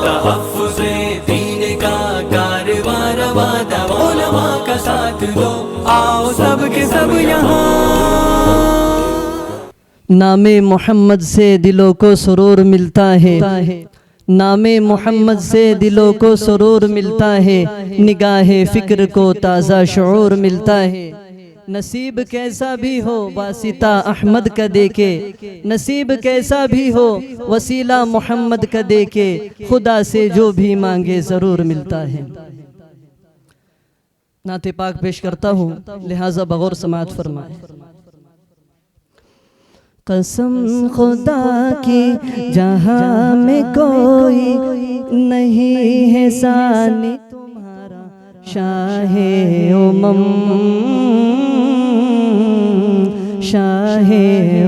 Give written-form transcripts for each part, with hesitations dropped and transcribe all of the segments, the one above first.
تحفظ دین کا کارواں رواں علماء کا ساتھ دو، آؤ سب کے سب یہاں۔ نام محمد سے دلوں کو سرور ملتا ہے، نام محمد سے دلوں کو سرور ملتا ہے، نگاہ فکر کو تازہ شعور ملتا ہے۔ نصیب کیسا بھی ہو واسطہ احمد کا دیکھے، نصیب کیسا بھی ہو وسیلہ محمد کا دیکھے، خدا سے جو بھی مانگے ضرور ملتا ہے۔ نعت پاک پیش کرتا ہوں، لہٰذا بغور سماعت فرمائیں۔ قسم خدا کی جہاں میں کوئی نہیں ہے ثانی تمہارا، شاہ امم شاہ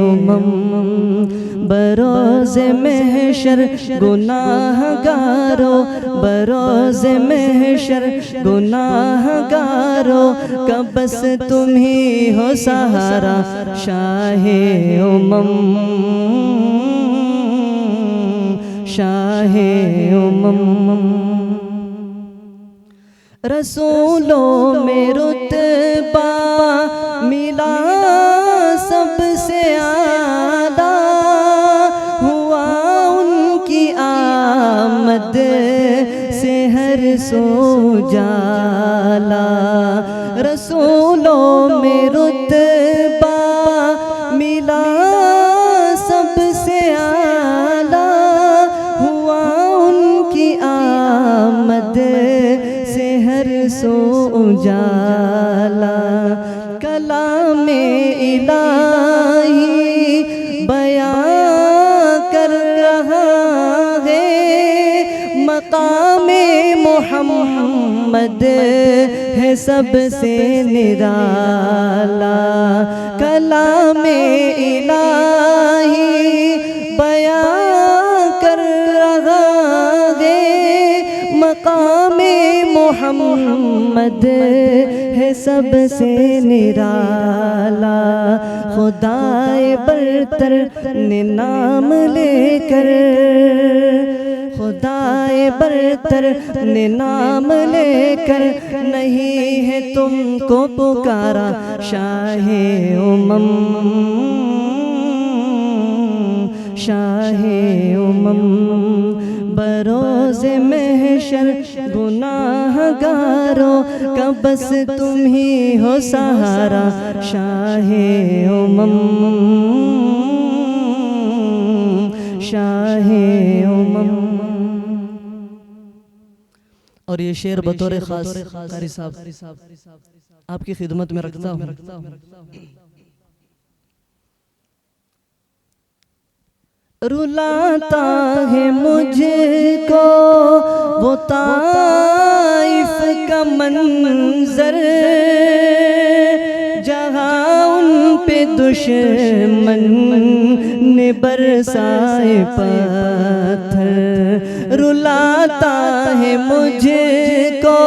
امم، بروز محشر گناہ گارو، بروز محشر گناہ گارو، کا بس تم ہی ہو سہارا، شاہ امم شاہ امم۔ رسولوں میں رتبہ ملا سب سے اعلیٰ، ہوا ان کی آمد سے ہر سو جالا، رسولوں میں رتبہ ملا سب سے اعلیٰ، ہوا ان کی آمد سے ہر سو اجالا، کلام الہی بیان کر رہا ہے، مقام محمد ہے سب سے نرالا، کلام الہی بیان کر رہا ہے، مقام محمد ہے سب سے نرالا، خدائے برتر نے نام لے کر، خدائے برتر نے نام لے کر، نہیں ہے تم کو پکارا، شاہ امم شاہ امم، بروز محشر گناہ گارو، کا بس تم ہی ہو سہارا، شاہ امم شاہ امم۔ اور یہ شعر بطور خاص قاری صاحب آپ کی خدمت میں رکھتا ہوں۔ رلاتا ہے مجھ کو وہ طائف کا منظر، جہاں ان پہ دشمن نے برسائے پتھر، رلاتا ہے مجھ کو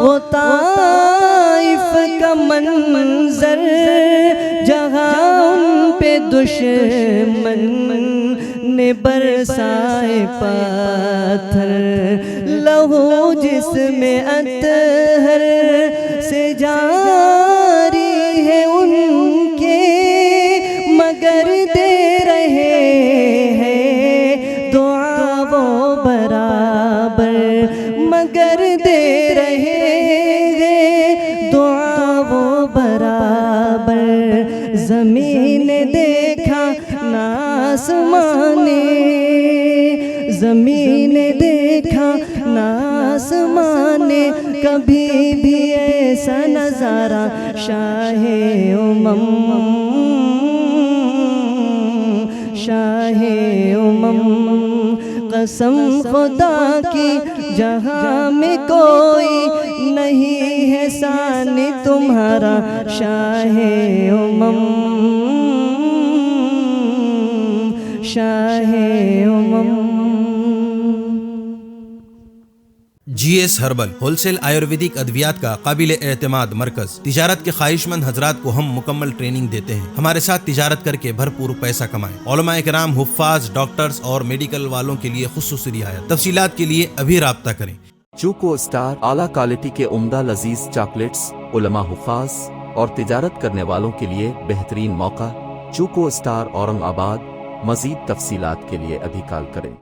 وہ طائف کا منظر، جہاں ان پہ دشمن نے برسائے پتھر، لہو جس میں اطہر سے جاری ہے ان کے، مگر دے رہے ہیں دعا وہ برابر، مگر دے رہے ہیں دعا وہ برابر، زمین نے دیکھا نہ آسمان نے، زمین نے دیکھا نہ آسمان نے، کبھی بھی ایسا نظارہ، شاہ امم شاہ امم، قسم خدا کی جہاں میں کوئی نہیں ہے ثانی تمہارا، شاہ امم شاہ امم۔ GS herbal wholesale Ayurvedic ادویات کا قابل اعتماد مرکز۔ تجارت کے خواہش مند حضرات کو ہم مکمل ٹریننگ دیتے ہیں۔ ہمارے ساتھ تجارت کر کے بھرپور پیسہ کمائیں۔ علماء کرام، حفاظ، ڈاکٹرز اور میڈیکل والوں کے لیے خصوصی رعایت۔ تفصیلات کے لیے ابھی رابطہ کریں۔ چوکو اسٹار اعلیٰ کوالٹی کے عمدہ لذیذ چاکلیٹس، علماء، حفاظ اور تجارت کرنے والوں کے لیے بہترین موقع۔ چوکو اسٹار، اورنگ آباد۔ مزید تفصیلات کے لیے ابھی کال کریں۔